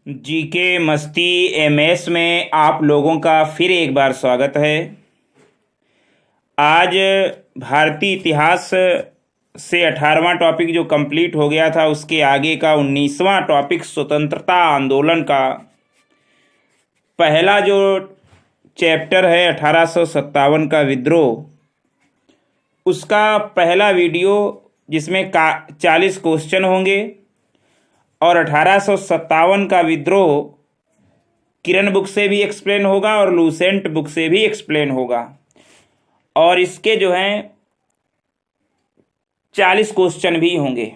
GK मस्ती MS में आप लोगों का फिर एक बार स्वागत है। आज भारतीय इतिहास से 18वां टॉपिक जो कंप्लीट हो गया था उसके आगे का 19वां टॉपिक स्वतंत्रता आंदोलन का पहला जो चैप्टर है 1857 का विद्रोह, उसका पहला वीडियो जिसमें 40 क्वेश्चन होंगे और 1857 का विद्रोह किरण बुक से भी एक्सप्लेन होगा और लूसेंट बुक से भी एक्सप्लेन होगा और इसके जो हैं 40 क्वेश्चन भी होंगे।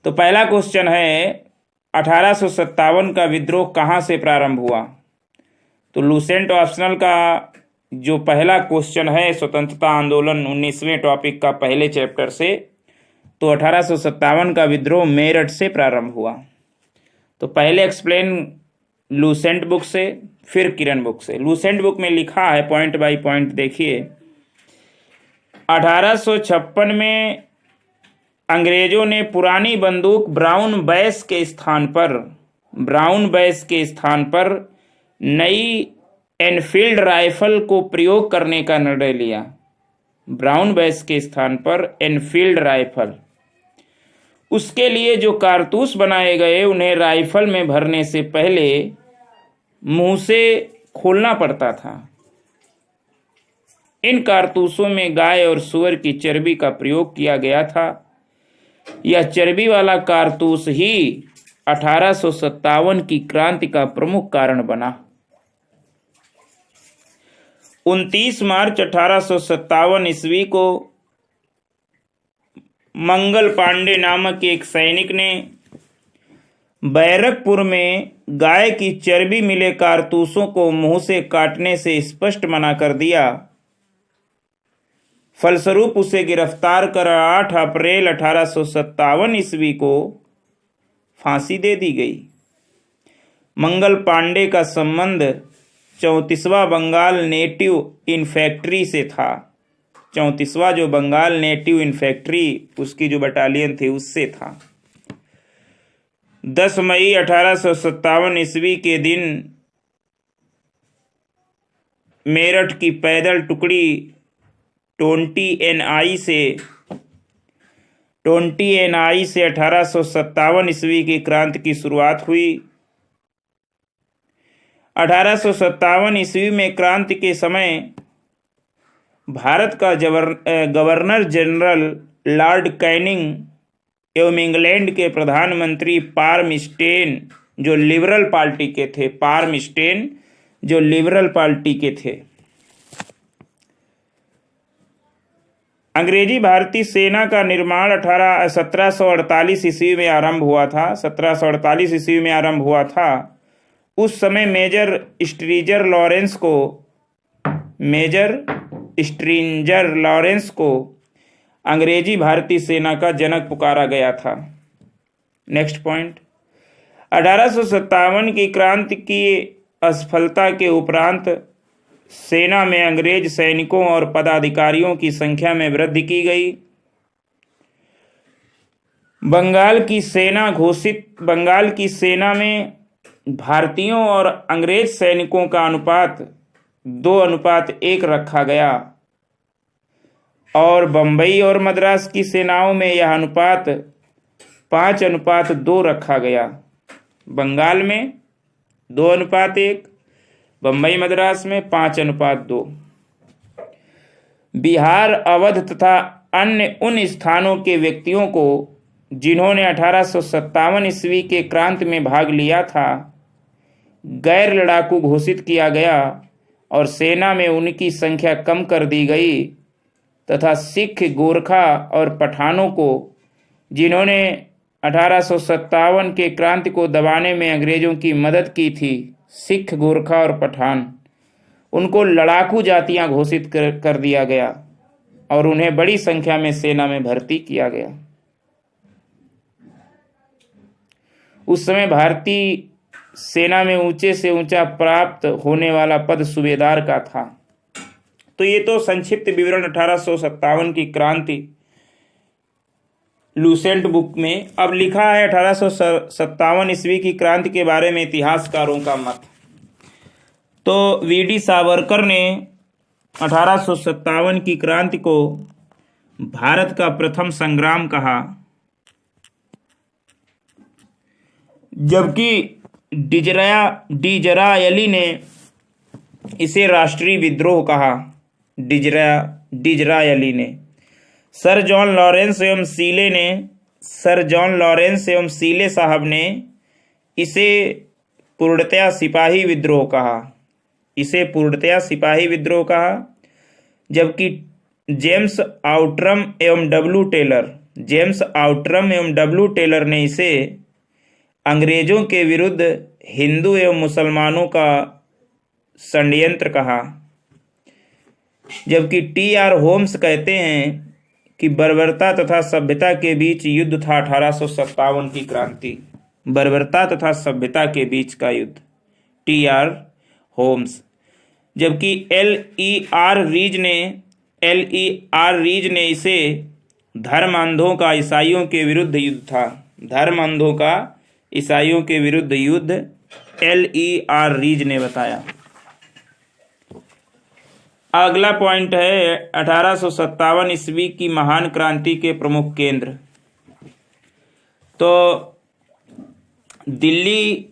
तो पहला क्वेश्चन है 1857 का विद्रोह कहाँ से प्रारंभ हुआ। तो लूसेंट ऑप्शनल का जो पहला क्वेश्चन है स्वतंत्रता आंदोलन 19वें टॉपिक का पहले चैप्टर से, तो 1857 का विद्रोह मेरठ से प्रारंभ हुआ। तो पहले एक्सप्लेन लूसेंट बुक से, फिर किरण बुक से। लूसेंट बुक में लिखा है पॉइंट बाय पॉइंट, देखिए 1856 में अंग्रेजों ने पुरानी बंदूक ब्राउन बैस के स्थान पर नई एनफील्ड राइफल को प्रयोग करने का निर्णय लिया। ब्राउन बैस के स्थान पर एनफील्ड राइफल। उसके लिए जो कारतूस बनाए गए उन्हें राइफल में भरने से पहले मुंह से खोलना पड़ता था। इन कारतूसों में गाय और सूअर की चर्बी का प्रयोग किया गया था। यह चर्बी वाला कारतूस ही 1857 की क्रांति का प्रमुख कारण बना। 29 मार्च 1857 ईस्वी को मंगल पांडे नामक एक सैनिक ने बैरकपुर में गाय की चर्बी मिले कारतूसों को मुंह से काटने से स्पष्ट मना कर दिया। फलस्वरूप उसे गिरफ्तार कर 8 अप्रैल 1857 ईस्वी को फांसी दे दी गई। मंगल पांडे का संबंध 34वां बंगाल नेटिव इन्फैंट्री से था। 34वां जो बंगाल नेटिव इन्फैंट्री उसकी जो बटालियन थी उससे था। 10 मई 1857 ईस्वी के दिन मेरठ की पैदल टुकड़ी 20 NI से 1857 ईस्वी की क्रांति की शुरुआत हुई। 1857 ईस्वी में क्रांति के समय भारत का गवर्नर जनरल लॉर्ड कैनिंग एवं इंग्लैंड के प्रधानमंत्री पार्मस्टेन जो लिबरल पार्टी के थे। अंग्रेजी भारतीय सेना का निर्माण 1748 ईस्वी में आरंभ हुआ था। 1748 ईस्वी में आरंभ हुआ था। उस समय मेजर स्ट्रिंजर लॉरेंस को अंग्रेजी भारतीय सेना का जनक पुकारा गया था। नेक्स्ट पॉइंट, 1857 की क्रांति की असफलता के उपरांत सेना में अंग्रेज सैनिकों और पदाधिकारियों की संख्या में वृद्धि की गई। बंगाल की सेना में भारतीयों और अंग्रेज सैनिकों का अनुपात 2:1 रखा गया और बंबई और मद्रास की सेनाओं में यह अनुपात 5:2 रखा गया। बंगाल में 2:1, बंबई मद्रास में 5:2। बिहार, अवध तथा अन्य उन स्थानों के व्यक्तियों को जिन्होंने 1857 ईस्वी के क्रांति में भाग लिया था गैर लड़ाकू घोषित किया गया और सेना में उनकी संख्या कम कर दी गई तथा सिख, गोरखा और पठानों को जिन्होंने 1857 के क्रांति को दबाने में अंग्रेजों की मदद की थी, सिख, गोरखा और पठान, उनको लड़ाकू जातियां घोषित कर दिया गया और उन्हें बड़ी संख्या में सेना में भर्ती किया गया। उस समय भारतीय सेना में ऊंचे से ऊंचा प्राप्त होने वाला पद सूबेदार का था। तो ये तो संक्षिप्त विवरण 1857 की क्रांति लूसेंट बुक में। अब लिखा है 1857 ईस्वी की क्रांति के बारे में इतिहासकारों का मत। तो वीडी सावरकर ने 1857 की क्रांति को भारत का प्रथम संग्राम कहा, जबकि डिजरायली ने इसे राष्ट्रीय विद्रोह कहा। डिजरायली ने सर जॉन लॉरेंस एवं सीले साहब ने इसे पूर्णतया सिपाही विद्रोह कहा। जबकि जेम्स आउट्रम एवं डब्ल्यू टेलर ने इसे अंग्रेजों के विरुद्ध हिंदू एवं मुसलमानों का षड्यंत्र कहा। जबकि टी.आर. होम्स कहते हैं कि बर्बरता तथा सभ्यता के बीच युद्ध था 1857 की क्रांति। बर्बरता तथा सभ्यता के बीच का युद्ध, टी.आर. होम्स। जबकि एल.ई.आर. रीज ने इसे धर्म अंधों का ईसाइयों के विरुद्ध युद्ध था। धर्म अंधों का ईसाइयों के विरुद्ध युद्ध एल.ई.आर. रीज ने बताया। अगला पॉइंट है 1857 ईस्वी की महान क्रांति के प्रमुख केंद्र। तो दिल्ली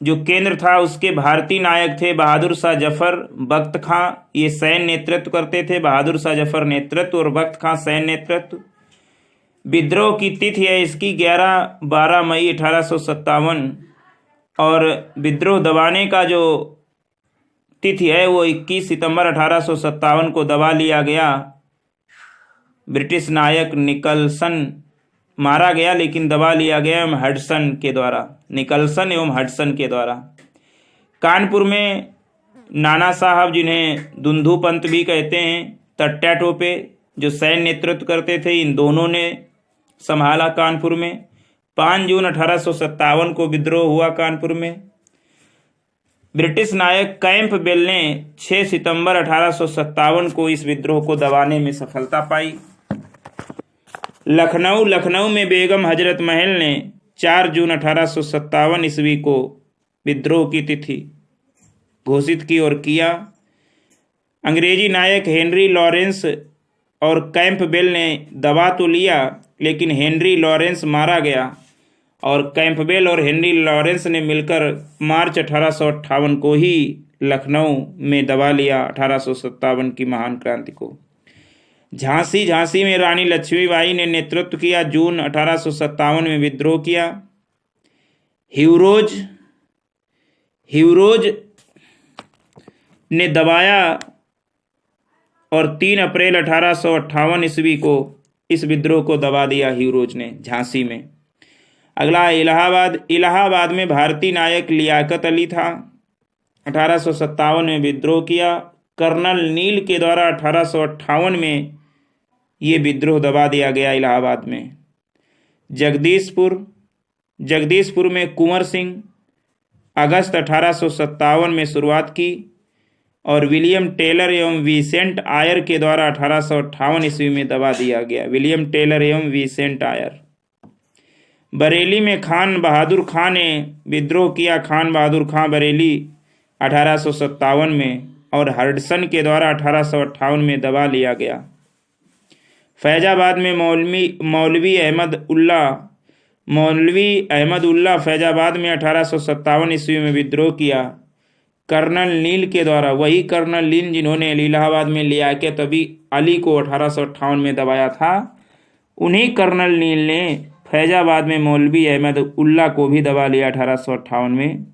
जो केंद्र था उसके भारतीय नायक थे बहादुर शाह जफर, बख्त खां। ये सैन्य नेतृत्व करते थे, बहादुर शाह जफर नेतृत्व और बख्त खां सैन्य नेतृत्व। विद्रोह की तिथि है इसकी 11-12 मई 1857 और विद्रोह दबाने का जो तिथि है वो 21 सितंबर 1857 को दबा लिया गया। ब्रिटिश नायक निकलसन मारा गया, लेकिन दबा लिया गया निकलसन एवं हडसन के द्वारा। कानपुर में नाना साहब, जिन्हें दुंदू पंत भी कहते हैं, तट्टा टोपे जो सैन्य नेतृत्व करते थे, इन दोनों ने संभाला कानपुर में। 5 जून 1857 को विद्रोह हुआ कानपुर में। ब्रिटिश नायक कैंपबेल ने 6 सितंबर 1857 को इस विद्रोह को दबाने में सफलता पाई। लखनऊ में बेगम हजरत महल ने 4 जून 1857 ईस्वी को विद्रोह की तिथि घोषित की और किया। अंग्रेजी नायक हेनरी लॉरेंस और कैंपबेल ने दबा तो लिया, लेकिन हेनरी लॉरेंस मारा गया और कैंपबेल और हेनरी लॉरेंस ने मिलकर मार्च 1858 को ही लखनऊ में दबा लिया 1857 की महान क्रांति को। झांसी में रानी लक्ष्मीबाई ने नेतृत्व किया, जून 1857 में विद्रोह किया। ह्यूरोज ने दबाया और 3 अप्रैल 1858 ईस्वी को इस विद्रोह को दबा दिया ह्यूरोज ने झांसी में। अगला इलाहाबाद में भारतीय नायक लियाकत अली था, 1857 में विद्रोह किया। कर्नल नील के द्वारा 1858 में ये विद्रोह दबा दिया गया इलाहाबाद में। जगदीशपुर में कुंवर सिंह अगस्त 1857 में शुरुआत की और विलियम टेलर एवं विसेंट आयर के द्वारा 1858 ईस्वी में दबा दिया गया। विलियम टेलर एवं विसेंट आयर। बरेली में खान बहादुर खां ने विद्रोह किया। खान बहादुर खां बरेली 1857 में और हडसन के द्वारा 1858 में दबा लिया गया। फैजाबाद में मौलवी अहमद उल्ला फैजाबाद में 1857 ईस्वी में विद्रोह किया कर्नल नील के द्वारा। वही कर्नल नील जिन्होंने इलाहाबाद में लियाकत अली को 1858 में दबाया था, उन्हीं कर्नल नील ने फैजाबाद में मौलवी अहमद उल्ला को भी दबा लिया 1858 में।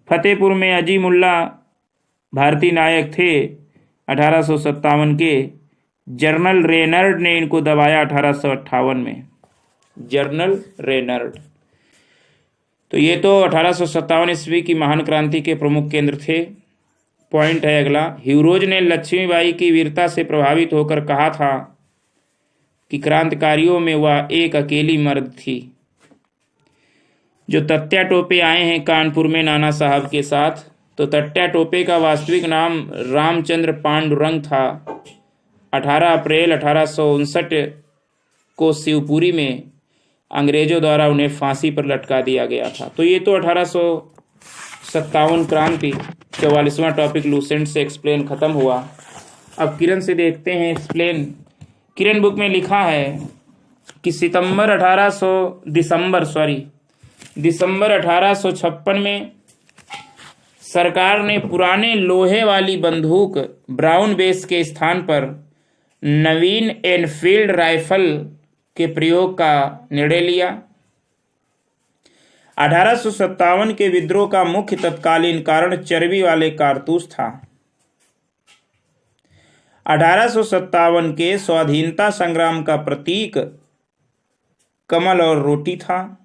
फतेहपुर में अजीमुल्ला भारतीय नायक थे 1857 के। जनरल रेनर्ड ने इनको दबाया 1858 में। जनरल रेनर्ड। तो ये तो 1857 ईस्वी की महान क्रांति के प्रमुख केंद्र थे। पॉइंट है अगला, ह्यूरोज ने लक्ष्मीबाई की वीरता से प्रभावित होकर कहा था कि क्रांतिकारियों में वह एक अकेली मर्द थी। जो तत्या टोपे आए हैं कानपुर में नाना साहब के साथ, तो तट्टा टोपे का वास्तविक नाम रामचंद्र पांडुरंग था। 18 अप्रैल 1859 को शिवपुरी में अंग्रेजों द्वारा उन्हें फांसी पर लटका दिया गया था। तो ये तो 1857 क्रांति 44वां टॉपिक लूसेंट से एक्सप्लेन खत्म हुआ। अब किरण से देखते हैं एक्सप्लेन। किरण बुक में लिखा है कि दिसंबर 1856 में सरकार ने पुराने लोहे वाली बंदूक ब्राउन बेस के स्थान पर नवीन एनफील्ड राइफल के प्रयोग का निर्णय लिया। 1857 के विद्रोह का मुख्य तत्कालीन कारण चर्बी वाले कारतूस था। 1857 के स्वाधीनता संग्राम का प्रतीक कमल और रोटी था।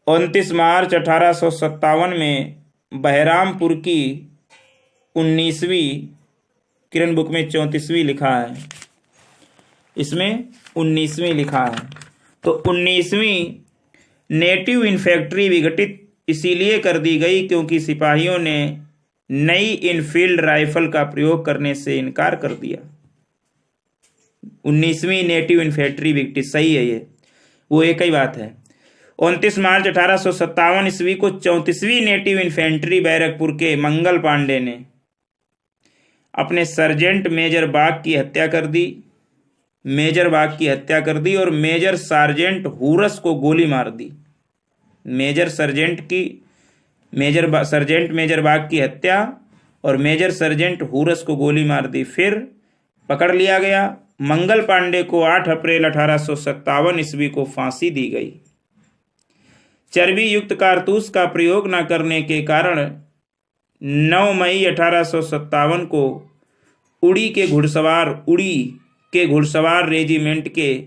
29 मार्च 1857 में बहरामपुर की 19वीं, किरण बुक में 34वीं लिखा है, इसमें 19वीं लिखा है, तो 19वीं नेटिव इन्फैंट्री विघटित इसीलिए कर दी गई क्योंकि सिपाहियों ने नई इनफील्ड राइफल का प्रयोग करने से इनकार कर दिया। 19वीं नेटिव इन्फैंट्री विघटित, सही है, ये वो एक ही बात है। 29 मार्च 1857 ईस्वी को 34वीं नेटिव इन्फेंट्री बैरकपुर के मंगल पांडे ने अपने सर्जेंट मेजर बाग की हत्या कर दी और मेजर सार्जेंट हुरस को गोली मार दी। सर्जेंट मेजर बाग की हत्या और मेजर सर्जेंट हुरस को गोली मार दी। फिर पकड़ लिया गया। मंगल पांडे को 8 अप्रैल 1857 ईस्वी को फांसी दी गई। चर्बी युक्त कारतूस का प्रयोग न करने के कारण 9 मई 1857 को उड़ी के घुड़सवार रेजिमेंट के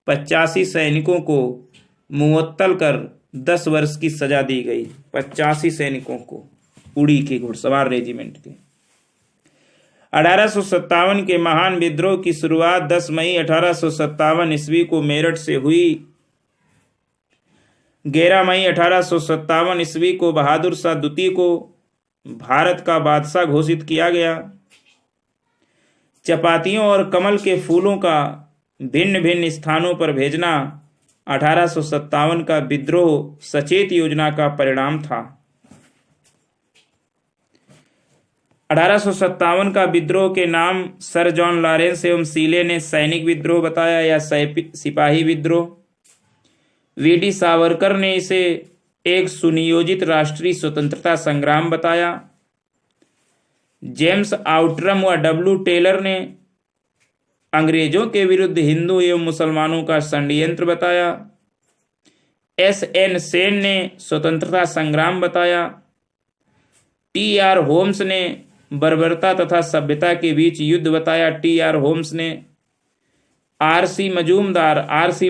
85 सैनिकों को मुअत्तल कर 10 वर्ष की सजा दी गई। 85 सैनिकों को उड़ी के घुड़सवार रेजिमेंट के। 1857 के महान विद्रोह की शुरुआत 10 मई 1857 ईस्वी को मेरठ से हुई। 11 मई 1857 ईस्वी को बहादुर शाह द्वितीय को भारत का बादशाह घोषित किया गया। चपातियों और कमल के फूलों का भिन्न भिन्न स्थानों पर भेजना 1857 का विद्रोह सचेत योजना का परिणाम था। 1857 का विद्रोह के नाम सर जॉन लॉरेंस एवं सीले ने सैनिक विद्रोह बताया या सिपाही विद्रोह। वीडी सावरकर ने इसे एक सुनियोजित राष्ट्रीय स्वतंत्रता संग्राम बताया। जेम्स आउटरम व डब्ल्यू टेलर ने अंग्रेजों के विरुद्ध हिंदू एवं मुसलमानों का षड्यंत्र बताया। एस.एन. सेन ने स्वतंत्रता संग्राम बताया। टी.आर. होम्स ने बर्बरता तथा सभ्यता के बीच युद्ध बताया। टी.आर. होम्स ने आर सी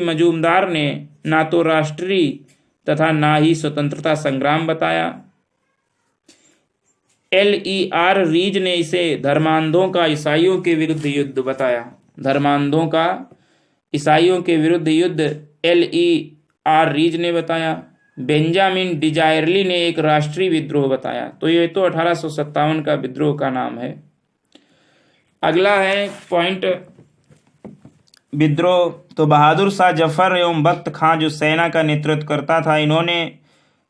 मजूमदार ने ना तो राष्ट्रीय तथा ना ही स्वतंत्रता संग्राम बताया। L.E.R. रीज ने इसे धर्मांधों का ईसाइयों के विरुद्ध युद्ध बताया। धर्मांधों का ईसाइयों के विरुद्ध युद्ध L.E.R. रीज ने बताया। बेंजामिन डिजायरली ने एक राष्ट्रीय विद्रोह बताया। तो ये तो 1857 का विद्रोह का नाम है। अगला है पॉइंट विद्रोह। तो बहादुर शाह जफर एवं बख्त खां जो सेना का नेतृत्व करता था, इन्होंने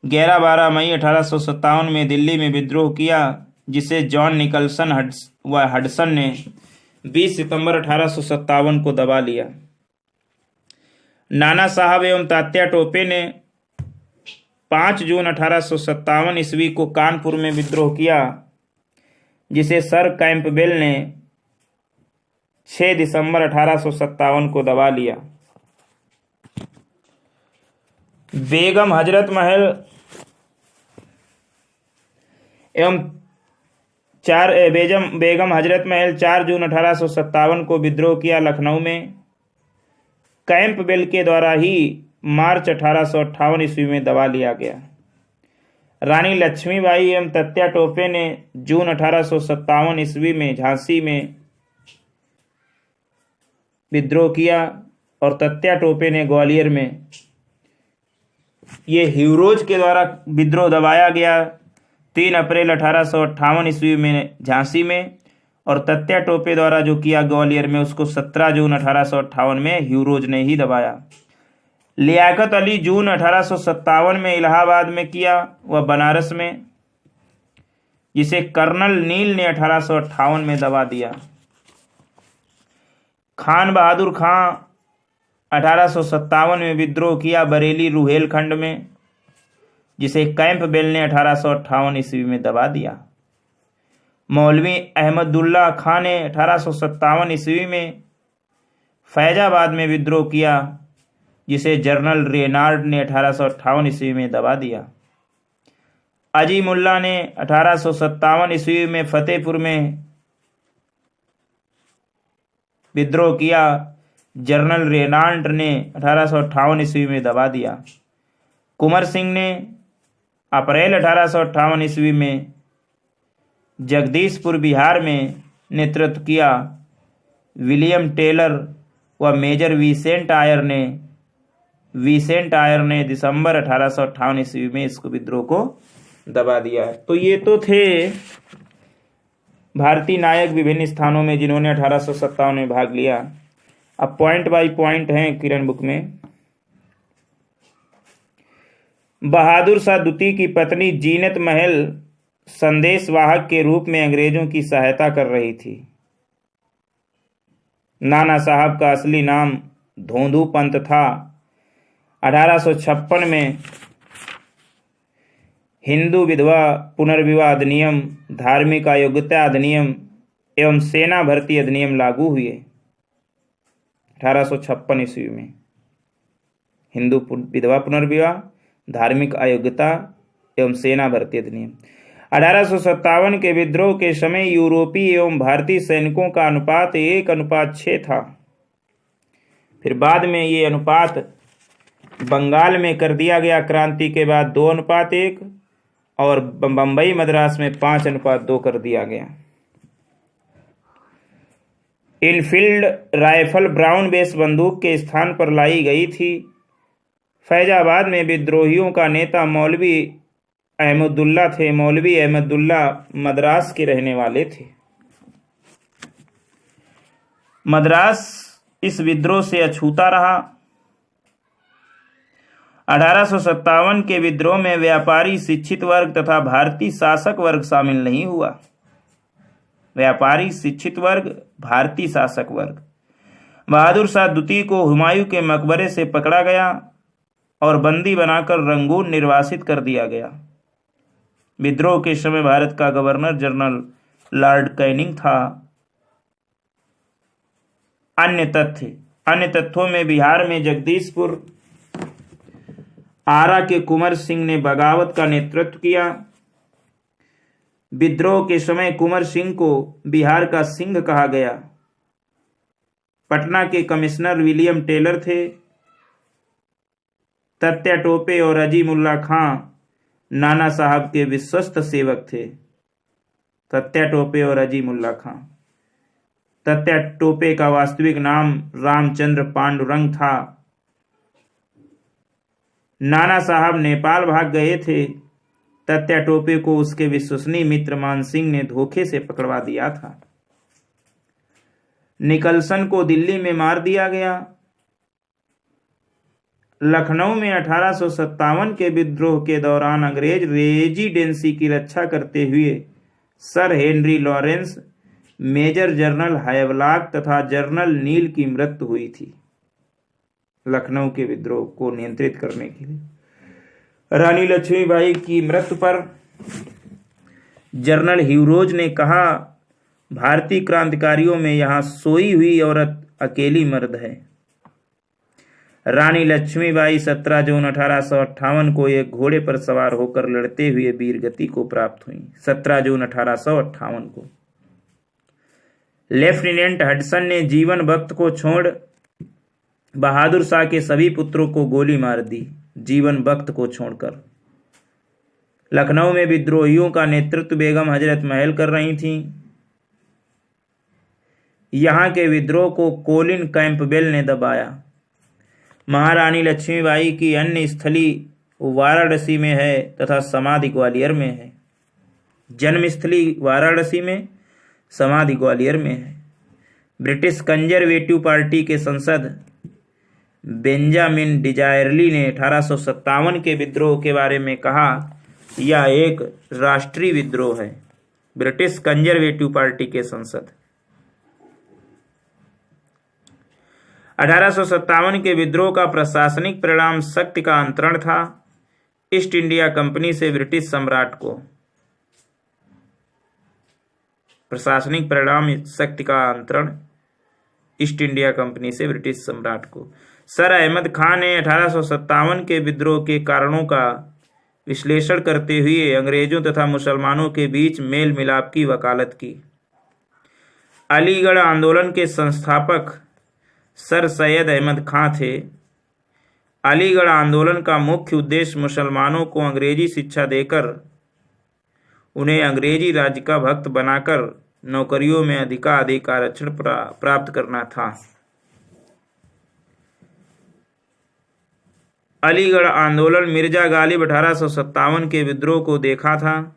11-12 मई 1857 में दिल्ली में विद्रोह किया, जिसे जॉन निकलसन व हडसन ने 20 सितंबर 1857 को दबा लिया। नाना साहब एवं तात्या टोपे ने 5 जून 1857 ईस्वी को कानपुर में विद्रोह किया, जिसे सर कैंपबेल ने 6 दिसंबर 1857 को दबा लिया। बेगम हजरत महल बेगम हजरत महल 4 जून 1857 को विद्रोह किया लखनऊ में। कैंपबेल के द्वारा ही मार्च 1858 ईस्वी में दबा लिया गया। रानी लक्ष्मीबाई एवं तात्या टोपे ने जून 1857 ईस्वी में झांसी में विद्रोह किया और तात्या टोपे ने ग्वालियर में। ये हीरोज के द्वारा विद्रोह दबाया गया 3 अप्रैल 1858 ईस्वी में झांसी में, और तत्या टोपे द्वारा जो किया ग्वालियर में, उसको 17 जून 1858 में ह्यूरोज ने ही दबाया। लियाकत अली जून 1857 में इलाहाबाद में किया, वह बनारस में, जिसे कर्नल नील ने 1858 में दबा दिया। खान बहादुर खां 1857 में विद्रोह किया बरेली रुहेलखंड में, जिसे कैंपबेल ने 1858 ईस्वी में दबा दिया। मौलवी अहमदुल्ला खां ने 1857 ईस्वी में फैजाबाद में विद्रोह किया, जिसे जनरल रेनार्ड ने 1858 ईस्वी में दबा दिया। अजीमुल्ला ने 1857 ईस्वी में फतेहपुर में विद्रोह किया, जनरल रेनाल्ड ने 1858 ईस्वी में दबा दिया। कुंवर सिंह ने अप्रैल 1858 ईस्वी में जगदीशपुर बिहार में नेतृत्व किया। विलियम टेलर व मेजर विसेंट आयर ने दिसंबर 1858 ईस्वी में इसको विद्रोह को दबा दिया। तो ये तो थे भारतीय नायक विभिन्न स्थानों में जिन्होंने 1857 में भाग लिया। अब पॉइंट बाय पॉइंट हैं किरण बुक में। बहादुर शाह द्वितीय की पत्नी जीनत महल संदेशवाहक के रूप में अंग्रेजों की सहायता कर रही थी। नाना साहब का असली नाम धोंधू पंत था। 1856 में हिंदू विधवा पुनर्विवाह अधिनियम, धार्मिक अयोग्यता अधिनियम एवं सेना भर्ती अधिनियम लागू हुए। 1856 ईस्वी में हिंदू विधवा पुनर्विवाह, धार्मिक अयोग्यता एवं सेना भर्ती अधिनियम। 1857 के विद्रोह के समय यूरोपीय एवं भारतीय सैनिकों का अनुपात 1:6 था। फिर बाद में ये अनुपात बंगाल में कर दिया गया क्रांति के बाद 2:1 और बंबई मद्रास में 5:2 कर दिया गया। इनफील्ड राइफल ब्राउन बेस बंदूक के स्थान पर लाई गई थी। फैजाबाद में विद्रोहियों का नेता मौलवी अहमदुल्ला थे। मौलवी अहमदुल्ला मद्रास के रहने वाले थे। मद्रास इस विद्रोह से अछूता रहा। 1857 के विद्रोह में व्यापारी, शिक्षित वर्ग तथा भारतीय शासक वर्ग शामिल नहीं हुआ। व्यापारी, शिक्षित वर्ग, भारतीय शासक वर्ग। बहादुर शाह द्वितीय को हुमायूं के मकबरे से पकड़ा गया और बंदी बनाकर रंगून निर्वासित कर दिया गया। विद्रोह के समय भारत का गवर्नर जनरल लॉर्ड कैनिंग था। अन्य तथ्यों में बिहार में जगदीशपुर, आरा के कुंवर सिंह ने बगावत का नेतृत्व किया। विद्रोह के समय कुंवर सिंह को बिहार का सिंह कहा गया। पटना के कमिश्नर विलियम टेलर थे। तत्या टोपे और अजीमुल्ला खां नाना साहब के विश्वस्त सेवक थे। तत्या टोपे और अजीमुल्ला खां। तत्या टोपे का वास्तविक नाम रामचंद्र पांडुरंग था। नाना साहब नेपाल भाग गए थे। तत्या टोपे को उसके विश्वसनीय मित्र मानसिंह ने धोखे से पकड़वा दिया था। निकलसन को दिल्ली में मार दिया गया। लखनऊ में 1857 के विद्रोह के दौरान अंग्रेज रेजिडेंसी की रक्षा करते हुए sir Henry Lawrence, major general Havelock तथा जनरल नील की मृत्यु हुई थी। लखनऊ के विद्रोह को नियंत्रित करने के लिए रानी लक्ष्मीबाई की मृत्यु पर जनरल ह्यूरोज ने कहा, भारतीय क्रांतिकारियों में यहां सोई हुई औरत अकेली मर्द है। रानी लक्ष्मीबाई 17 जून 1858 को एक घोड़े पर सवार होकर लड़ते हुए वीरगति को प्राप्त हुई। 17 जून 1858 को लेफ्टिनेंट हडसन ने जीवन भक्त को छोड़ बहादुर शाह के सभी पुत्रों को गोली मार दी, जीवन भक्त को छोड़कर। लखनऊ में विद्रोहियों का नेतृत्व बेगम हजरत महल कर रही थीं। यहां के विद्रोह को कोलिन कैंपबेल ने दबाया। महारानी लक्ष्मीबाई की अन्य स्थली वाराणसी में है तथा समाधि ग्वालियर में है। जन्मस्थली वाराणसी में, समाधि ग्वालियर में है। ब्रिटिश कंजर्वेटिव पार्टी के सांसद बेंजामिन डिजायरली ने 1857 के विद्रोह के बारे में कहा, यह एक राष्ट्रीय विद्रोह है। ब्रिटिश कंजर्वेटिव पार्टी के सांसद 1857 के विद्रोह का प्रशासनिक परिणाम शक्ति का अंतरण था। ईस्ट इंडिया कंपनी से ब्रिटिश सम्राट को प्रशासनिक परिणाम शक्ति का अंतरण ईस्ट इंडिया कंपनी से ब्रिटिश सम्राट को। सर अहमद खान ने 1857 के विद्रोह के कारणों का विश्लेषण करते हुए अंग्रेजों तथा मुसलमानों के बीच मेल मिलाप की वकालत की। अलीगढ़ आंदोलन के संस्थापक सर सैयद अहमद खां थे। अलीगढ़ आंदोलन का मुख्य उद्देश्य मुसलमानों को अंग्रेजी शिक्षा देकर उन्हें अंग्रेजी राज्य का भक्त बनाकर नौकरियों में अधिकाधिक आरक्षण प्राप्त करना था। अलीगढ़ आंदोलन मिर्जा गालिब 1857 के विद्रोह को देखा था।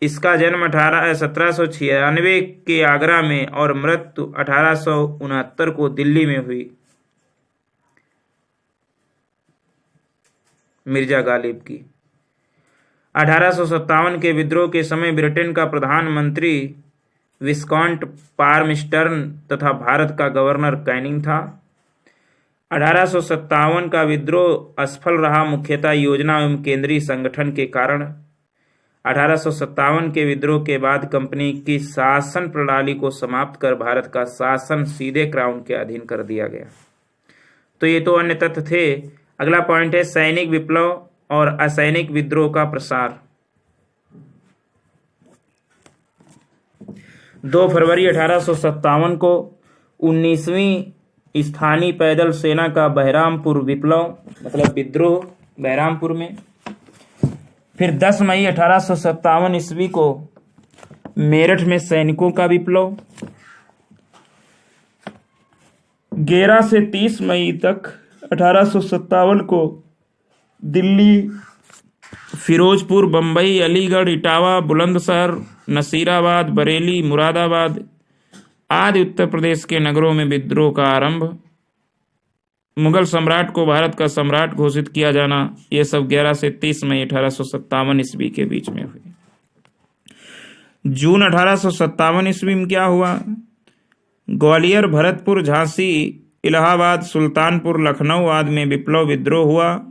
इसका जन्म 1796 के आगरा में और मृत्यु 1869 को दिल्ली में हुई। मिर्जा गालिब की 1857 के विद्रोह के समय ब्रिटेन का प्रधानमंत्री विस्कॉन्ट पार्मस्टर्न तथा भारत का गवर्नर कैनिंग था। 1857 का विद्रोह असफल रहा, मुख्यतः योजना एवं केंद्रीय संगठन के कारण। 1857 के विद्रोह के बाद कंपनी की शासन प्रणाली को समाप्त कर भारत का शासन सीधे क्राउन के अधीन कर दिया गया। तो ये तो अन्य तथ्य थे। अगला पॉइंट है सैनिक विप्लव और असैनिक विद्रोह का प्रसार। 2 फरवरी 1857 को 19वीं स्थानीय पैदल सेना का बहरामपुर विप्लव मतलब विद्रोह बहरामपुर में। फिर 10 मई 1857 ईस्वी को मेरठ में सैनिकों का विप्लव। 11 से 30 मई तक 1857 को दिल्ली, फिरोजपुर, बम्बई, अलीगढ़, इटावा, बुलंदशहर, नसीराबाद, बरेली, मुरादाबाद आदि उत्तर प्रदेश के नगरों में विद्रोह का आरंभ। मुगल सम्राट को भारत का सम्राट घोषित किया जाना, ये सब 11 से 30 मई 1857 ईस्वी के बीच में हुई। जून 1857 ईस्वी में क्या हुआ? ग्वालियर, भरतपुर, झांसी, इलाहाबाद, सुल्तानपुर, लखनऊ आदि में विप्लव विद्रोह हुआ।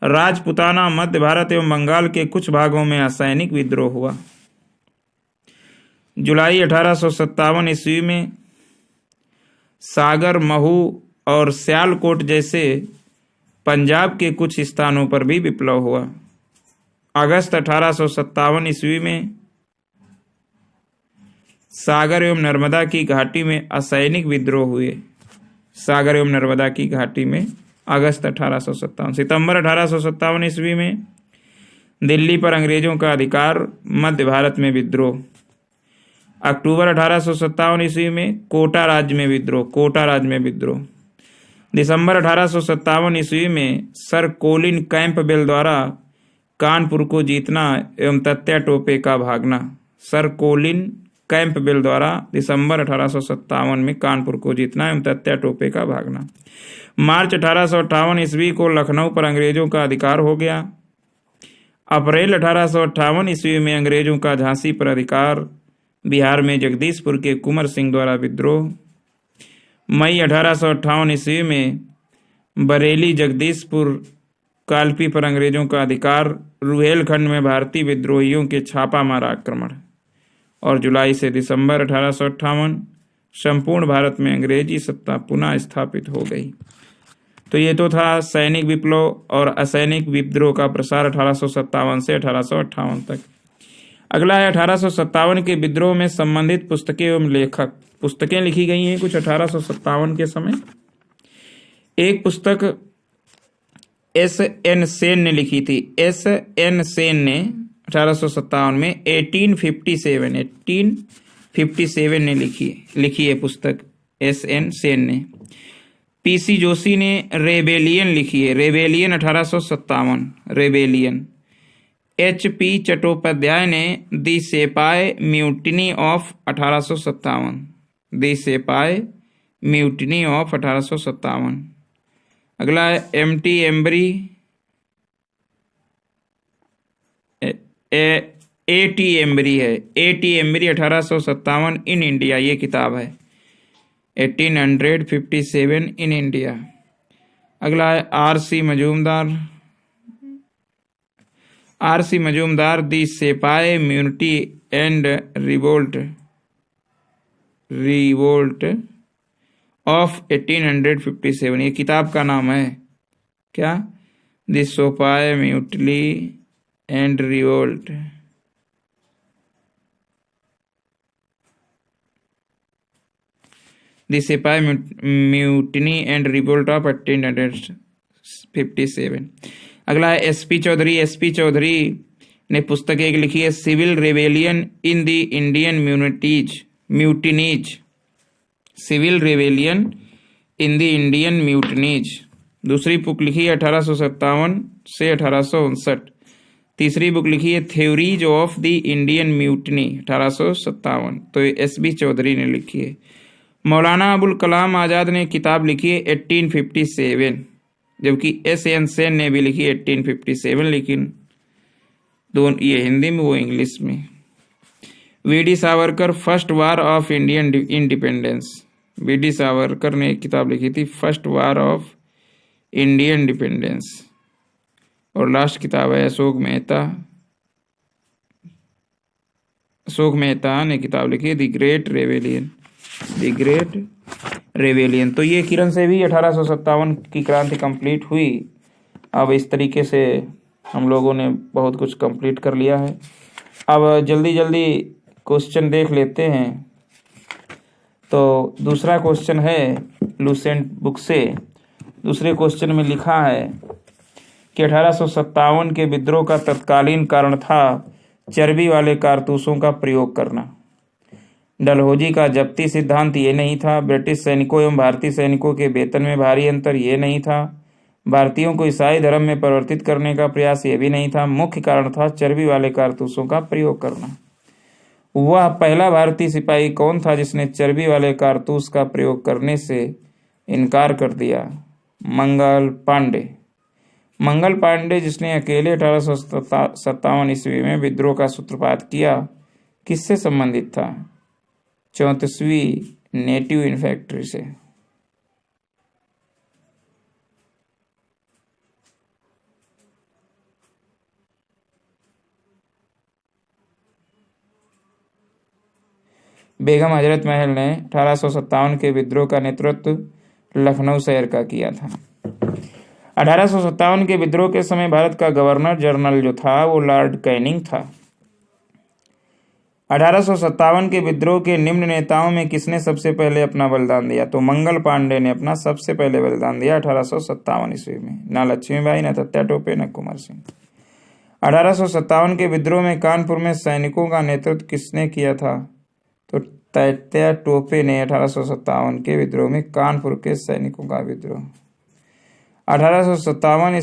राजपुताना, मध्य भारत एवं बंगाल के कुछ भागों में असैनिक विद्रोह हुआ। जुलाई 1857 ईस्वी में सागर, महू और सियालकोट जैसे पंजाब के कुछ स्थानों पर भी विप्लव हुआ। अगस्त 1857 ईस्वी में सागर एवं नर्मदा की घाटी में असैनिक विद्रोह हुए। सागर एवं नर्मदा की घाटी में अगस्त 1857। सितंबर 1857 ईस्वी में दिल्ली पर अंग्रेजों का अधिकार, मध्य भारत में विद्रोह। अक्टूबर 1857 ईस्वी में कोटा राज्य में विद्रोह। दिसंबर 1857 ईस्वी में सर कोलिन कैंपबेल द्वारा कानपुर को जीतना एवं तत्या टोपे का भागना। सर कोलिन कैंपबेल द्वारा दिसंबर 1857 में कानपुर को जीतना एवं तत्या टोपे का भागना। मार्च 1858 ईस्वी को लखनऊ पर अंग्रेजों का अधिकार हो गया। अप्रैल 1858 ईस्वी में अंग्रेजों का झांसी पर अधिकार। बिहार में जगदीशपुर के कुंवर सिंह द्वारा विद्रोह। मई 1858 ईस्वी में बरेली, जगदीशपुर, कालपी पर अंग्रेजों का अधिकार। रुहेलखंड में भारतीय विद्रोहियों के छापामार आक्रमण। और जुलाई से दिसंबर 1858 संपूर्ण भारत में अंग्रेजी सत्ता पुनः स्थापित हो गई। तो ये तो था सैनिक विप्लव और असैनिक विद्रोह का प्रसार 1857 से 1858 तक। अगला है 1857 के विद्रोह में संबंधित पुस्तकें एवं लेखक। पुस्तकें लिखी गई हैं कुछ 1857 के समय। एक पुस्तक एस.एन. सेन ने लिखी थी। एस.एन. सेन ने 1857 में 1857 ने लिखी है पुस्तक एस.एन. सेन ने। पी.सी. जोशी ने रेबेलियन लिखी है। Rebellion 1857 rebellion. HP चट्टोपाध्याय ने दी सिपाही म्यूटिनी ऑफ 1857, दी सिपाही म्यूटिनी ऑफ 1857। अगला है MT एम्बरी, AT एम्बरी है, AT एम्बरी 1857 इन इंडिया, ये किताब है 1857 इन इंडिया। अगला है RC मजूमदार दी सिपाही म्यूनिटी एंड रिवोल्ट ऑफ 1857, ये किताब का नाम है क्या? दी सिपाही म्यूटली एंड रिवोल्ट। दी सिपाही म्यूटनी एंड रिवोल्ट ऑफ 1857। अगला है SP चौधरी ने पुस्तक एक लिखी है civil rebellion in the Indian mutinies, civil rebellion in the Indian mutinies. दूसरी बुक लिखी है 1857 से 1859। तीसरी बुक लिखी है theories of the Indian mutiny 1857, तो ये SB चौधरी ने लिखी है। मौलाना अबुल कलाम आज़ाद ने किताब लिखी है 1857, जबकि SN सेन ने भी लिखी 1857, लेकिन दोनों ये हिंदी में वो इंग्लिश में। VD Savarkar first war of Indian independence, VD Savarkar ने एक किताब लिखी थी first war of Indian independence. और लास्ट किताब है अशोक मेहता ने किताब लिखी है द ग्रेट रेवेलियन। तो ये किरण से भी 1857 की क्रांति कंप्लीट हुई। अब इस तरीके से हम लोगों ने बहुत कुछ कंप्लीट कर लिया है। अब जल्दी क्वेश्चन देख लेते हैं। तो दूसरा क्वेश्चन है लूसेंट बुक से। दूसरे क्वेश्चन में लिखा है कि 1857 के विद्रोह का तत्कालीन कारण था चर्बी वाले कारतूसों का प्रयोग करना। डलहौजी का जब्ती सिद्धांत ये नहीं था। ब्रिटिश सैनिकों एवं भारतीय सैनिकों के वेतन में भारी अंतर ये नहीं था। भारतीयों को ईसाई धर्म में परिवर्तित करने का प्रयास ये भी नहीं था। मुख्य कारण था चर्बी वाले कारतूसों का प्रयोग करना। वह पहला भारतीय सिपाही कौन था जिसने चर्बी वाले कारतूस का प्रयोग करने से इनकार कर दिया? मंगल पांडे जिसने अकेले 1857 ईस्वी में विद्रोह का सूत्रपात किया, किससे संबंधित था? 34वीं नेटिव इन्फैंट्री से। बेगम हजरत महल ने 1857 के विद्रोह का नेतृत्व लखनऊ शहर का किया था। 1857 के विद्रोह के समय भारत का गवर्नर जनरल जो था वो लॉर्ड कैनिंग था। 1857 के विद्रोह के निम्न नेताओं में किसने सबसे पहले अपना बलिदान दिया? तो मंगल पांडे ने अपना सबसे पहले बलिदान दिया 1857 ईस्वी में। ना लक्ष्मीबाई, न तात्या टोपे, न कुंवर सिंह। 1857 के विद्रोह में कानपुर में सैनिकों का नेतृत्व किसने किया था? तो तात्या टोपे ने 1857 के विद्रोह में कानपुर के सैनिकों का विद्रोह। 1857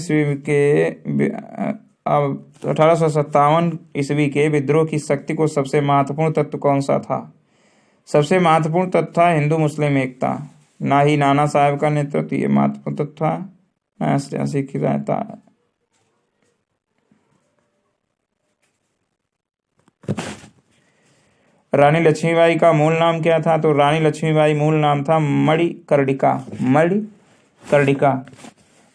ईस्वी के विद्रोह की शक्ति को सबसे महत्वपूर्ण तत्व कौन सा था? सबसे महत्वपूर्ण तत्व था हिंदू मुस्लिम एकता। ना ही नाना साहब का नेतृत्व ये महत्वपूर्ण तत्व था, ना सियासी रायता। रानी लक्ष्मीबाई का मूल नाम क्या था? तो रानी लक्ष्मीबाई मूल नाम था मणिकर्णिका।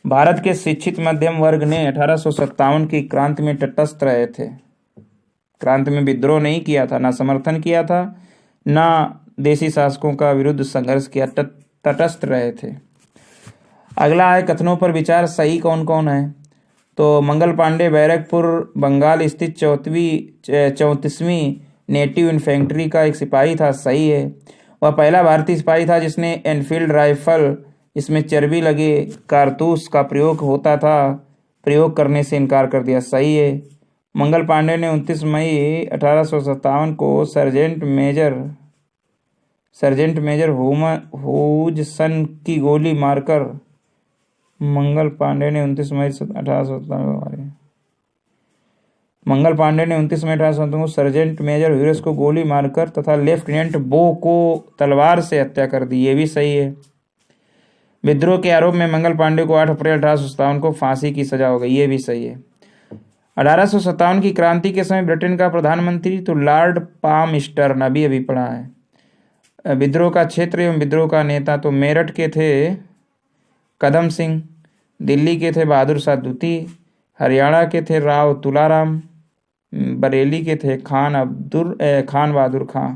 भारत के शिक्षित मध्यम वर्ग ने 1857 की क्रांति में तटस्थ रहे थे। क्रांति में विद्रोह नहीं किया था, ना समर्थन किया था, ना देशी शासकों का विरुद्ध संघर्ष किया, तटस्थ रहे थे। अगला है कथनों पर विचार सही कौन कौन है? तो मंगल पांडे बैरकपुर बंगाल स्थित 34वीं नेटिव इन्फेंट्री का एक सिपाही था, सही है। वह पहला भारतीय सिपाही था जिसने एनफील्ड राइफल, इसमें चर्बी लगे कारतूस का प्रयोग होता था, प्रयोग करने से इनकार कर दिया, सही है। मंगल पांडे ने 29 मई 1857 को सर्जेंट मेजर हुजसन की गोली मारकर मंगल पांडे ने 29 मई 1857 मंगल पांडे ने 29 मई 1857 को सर्जेंट मेजर ह्यूरेस को गोली मारकर तथा लेफ्टिनेंट बो को तलवार से हत्या कर दी। ये भी सही है। विद्रोह के आरोप में मंगल पांडे को 8 अप्रैल 1857 को फांसी की सजा हो गई। ये भी सही है। 1857 की क्रांति के समय ब्रिटेन का प्रधानमंत्री तो लॉर्ड पामस्टर्न अभी पढ़ा है। विद्रोह का क्षेत्र एवं विद्रोह का नेता तो मेरठ के थे कदम सिंह, दिल्ली के थे बहादुर शाह द्वितीय, हरियाणा के थे राव तुलाराम, बरेली के थे खान बहादुर खां।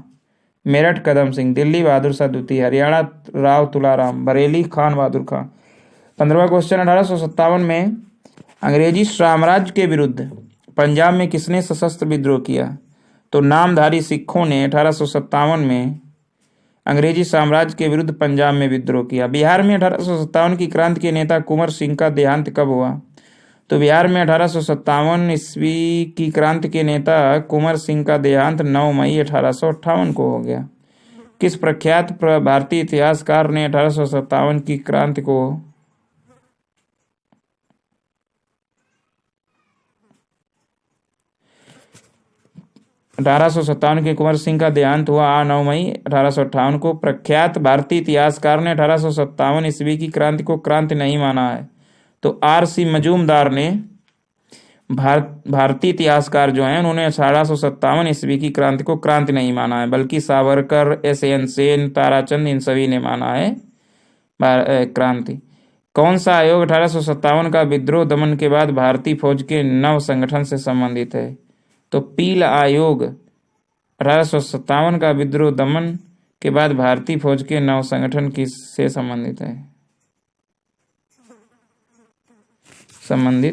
मेरठ कदम सिंह, दिल्ली बहादुर शाह द्वितीय, हरियाणा राव तुलाराम, बरेली खान बहादुर खां। 15वां क्वेश्चन, 1857 में अंग्रेजी साम्राज्य के विरुद्ध पंजाब में किसने सशस्त्र विद्रोह किया? तो नामधारी सिखों ने 1857 में अंग्रेजी साम्राज्य के विरुद्ध पंजाब में विद्रोह किया। बिहार में 1857 की क्रांति के नेता कुंवर सिंह का देहांत कब हुआ? तो बिहार में 1857 ईस्वी की क्रांति के नेता कुंवर सिंह का देहांत 9 मई 1858 को हो गया। किस प्रख्यात भारतीय इतिहासकार ने 1857 की क्रांति को के कुंवर सिंह का देहांत हुआ 9 मई 1858 को। प्रख्यात भारतीय इतिहासकार ने 1857 ईस्वी की क्रांति को क्रांति नहीं माना है। तो R.C. मजूमदार ने भारतीय इतिहासकार जो हैं उन्होंने 1857 ईस्वी की क्रांति को क्रांति नहीं माना है, बल्कि सावरकर, S.N. सेन, ताराचंद इन सभी ने माना है क्रांति। कौन सा आयोग 1857 का विद्रोह दमन के बाद भारतीय फौज के नव संगठन से संबंधित है? तो पील आयोग 1857 का विद्रोह दमन के बाद भारतीय फौज के नव संगठन से संबंधित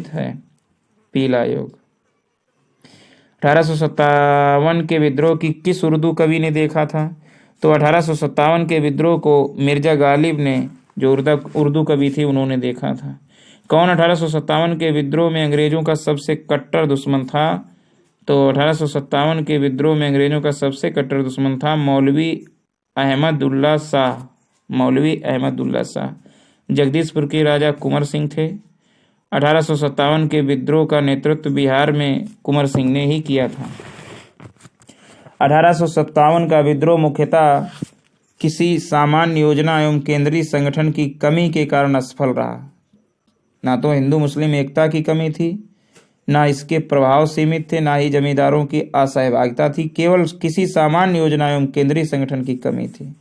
है पील आयोग। 1857 के विद्रोह की किस उर्दू कवि ने देखा था? तो 1857 के विद्रोह को मिर्जा गालिब ने, जो उर्दू कवि थी, उन्होंने देखा था। कौन 1857 के विद्रोह में अंग्रेजों का सबसे कट्टर दुश्मन था? तो 1857 के विद्रोह में अंग्रेजों का सबसे कट्टर दुश्मन था मौलवी अहमदुल्ला शाह। जगदीशपुर के राजा कुंवर सिंह थे। 1857 के विद्रोह का नेतृत्व बिहार में कुंवर सिंह ने ही किया था। 1857 का विद्रोह मुख्यतः किसी सामान्य योजना एवं केंद्रीय संगठन की कमी के कारण असफल रहा। ना तो हिंदू मुस्लिम एकता की कमी थी, ना इसके प्रभाव सीमित थे, ना ही जमींदारों की असहभागिता थी, केवल किसी सामान्य योजना एवं केंद्रीय संगठन की कमी थी।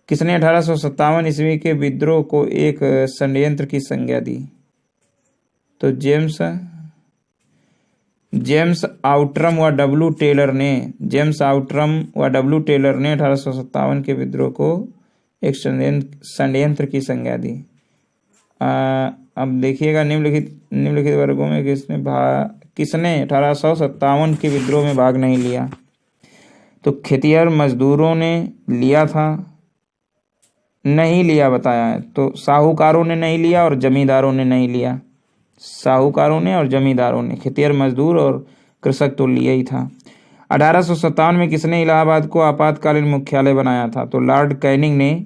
किसने 1857 ईस्वी के विद्रोह को एक षड्यंत्र की संज्ञा दी? तो जेम्स आउट्रम व डब्ल्यू टेलर ने 1857 के विद्रोह को एक षड्यंत्र की संज्ञा दी। अब देखिएगा निम्नलिखित वर्गों में किसने 1857 के विद्रोह में भाग नहीं लिया? तो खेतिहर मजदूरों ने लिया था, नहीं लिया बताया है। तो साहूकारों ने नहीं लिया और जमींदारों ने नहीं लिया। साहूकारों ने और जमींदारों ने, खेतिहर मजदूर और कृषक तो लिया ही था। 1857 में किसने इलाहाबाद को आपातकालीन मुख्यालय बनाया था? तो लॉर्ड कैनिंग ने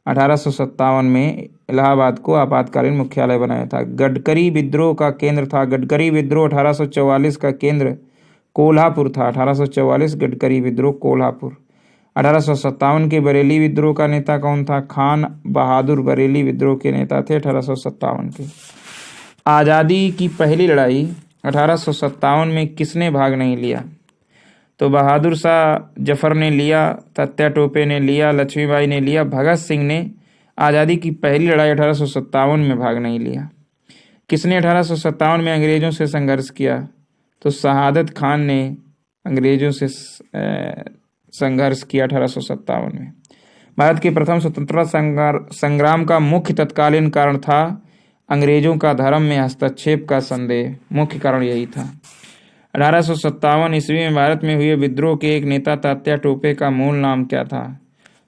1857 में इलाहाबाद को आपातकालीन मुख्यालय बनाया था। गडकरी विद्रोह का केंद्र था। गडकरी विद्रोह 1844 का केंद्र कोल्हापुर था। 1844 गडकरी विद्रोह कोल्हापुर। 1857 के बरेली विद्रोह का नेता कौन था? खान बहादुर बरेली विद्रोह के नेता थे 1857 के। आज़ादी की पहली लड़ाई 1857 में किसने भाग नहीं लिया? तो बहादुर शाह जफर ने लिया, तात्या टोपे ने लिया, लक्ष्मीबाई ने लिया। भगत सिंह ने आज़ादी की पहली लड़ाई 1857 में भाग नहीं लिया। किसने 1857 में अंग्रेजों से संघर्ष किया? तो शहादत खान ने अंग्रेजों से संघर्ष किया 1857 में। भारत के प्रथम स्वतंत्रता संग्राम का मुख्य तत्कालीन कारण था अंग्रेजों का धर्म में हस्तक्षेप का संदेह। मुख्य कारण यही था। 1857 ईस्वी में भारत में हुए विद्रोह के एक नेता तात्या टोपे का मूल नाम क्या था?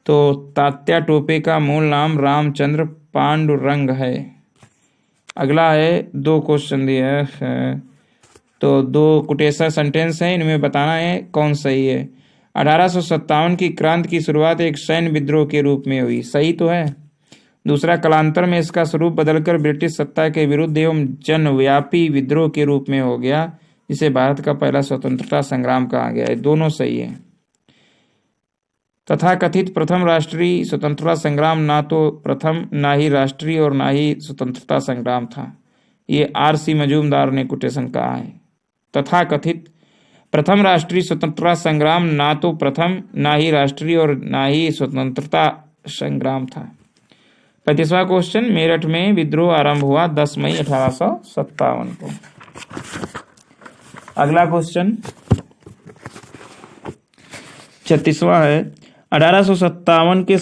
तो तात्या टोपे का मूल नाम रामचंद्र पांडुरंग है। अगला है, 2 क्वेश्चन दिए हैं, तो 2 कोटेशन सेंटेंस हैं, इनमें बताना है कौन सही है। 1857 की क्रांति की शुरुआत एक सैन्य विद्रोह के रूप में हुई, सही तो है। दूसरा, कालांतर में इसका स्वरूप बदलकर ब्रिटिश सत्ता के विरुद्ध एवं जनव्यापी विद्रोह के रूप में हो गया, जिसे भारत का पहला स्वतंत्रता संग्राम कहा गया है। दोनों सही है। तथाकथित प्रथम राष्ट्रीय स्वतंत्रता संग्राम ना तो प्रथम, ना ही राष्ट्रीय और ना ही स्वतंत्रता संग्राम था। ये R.C. मजूमदार ने कोटेशन कहा है। तथाकथित प्रथम राष्ट्रीय स्वतंत्रता संग्राम ना तो प्रथम, ना ही राष्ट्रीय और ना ही स्वतंत्रता संग्राम था। 35वां क्वेश्चन, मेरठ में विद्रोह आरंभ हुआ 10 मई 1857 को। अगला क्वेश्चन 36वां है, 1857 के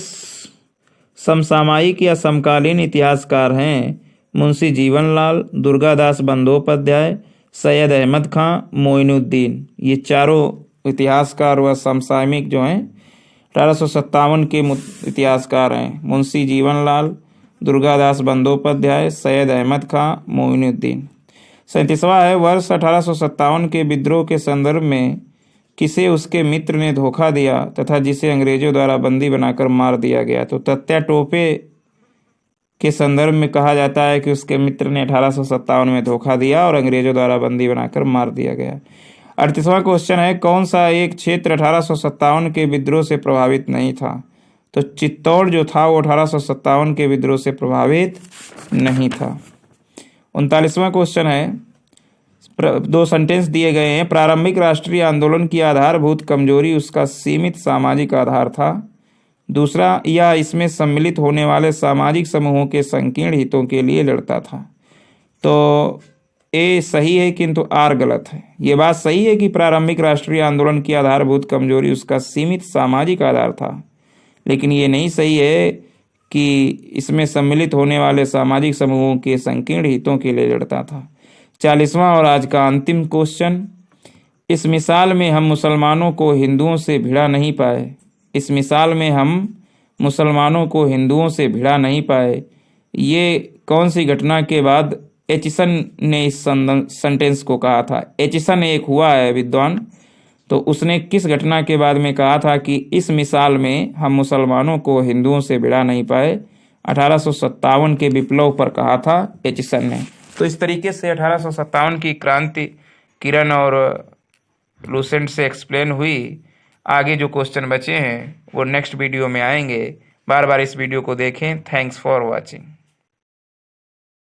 समसामयिक या समकालीन इतिहासकार हैं मुंशी जीवनलाल, दुर्गादास बंदोपाध्याय, सैयद अहमद खां, मोइनुद्दीन। ये चारों इतिहासकार व समसामयिक जो हैं 1857 के इतिहासकार हैं। मुंशी जीवनलाल, दुर्गादास बंदोपाध्याय, सैयद अहमद खां, मोइनुद्दीन। 37वां है, वर्ष 1857 के विद्रोह के संदर्भ में किसे उसके मित्र ने धोखा दिया तथा जिसे अंग्रेजों द्वारा बंदी बनाकर मार दिया गया। तो तत्या टोपे के संदर्भ में कहा जाता है कि उसके मित्र ने 1857 में धोखा दिया और अंग्रेजों द्वारा बंदी बनाकर मार दिया गया। 38वां क्वेश्चन है, कौन सा एक क्षेत्र 1857 के विद्रोह से प्रभावित नहीं था। तो चित्तौड़ जो था वो 1857 के विद्रोह से प्रभावित नहीं था। 39वां क्वेश्चन है, दो सेंटेंस दिए गए हैं। प्रारंभिक राष्ट्रीय आंदोलन की आधारभूत कमजोरी उसका सीमित सामाजिक आधार था। दूसरा, यह इसमें सम्मिलित होने वाले सामाजिक समूहों के संकीर्ण हितों के लिए लड़ता था। तो ए सही है किंतु आर गलत है। ये बात सही है कि प्रारंभिक राष्ट्रीय आंदोलन की आधारभूत कमजोरी उसका सीमित सामाजिक आधार था, लेकिन ये नहीं सही है कि इसमें सम्मिलित होने वाले सामाजिक समूहों के संकीर्ण हितों के लिए लड़ता था। 40वां और आज का अंतिम क्वेश्चन, इस मिसाल में हम मुसलमानों को हिंदुओं से भिड़ा नहीं पाए। इस मिसाल में हम मुसलमानों को हिंदुओं से भिड़ा नहीं पाए। ये कौन सी घटना के बाद एचिसन ने इस सेंटेंस को कहा था। एचिसन एक हुआ है विद्वान, तो उसने किस घटना के बाद में कहा था कि इस मिसाल में हम मुसलमानों को हिंदुओं से भिड़ा नहीं पाए। 1857 के विप्लव पर कहा था एचिसन ने। तो इस तरीके से 1857 की क्रांति किरण और लूसेंट से एक्सप्लेन हुई। आगे जो क्वेश्चन बचे हैं वो नेक्स्ट वीडियो में आएंगे। बार बार इस वीडियो को देखें। Thanks for watching.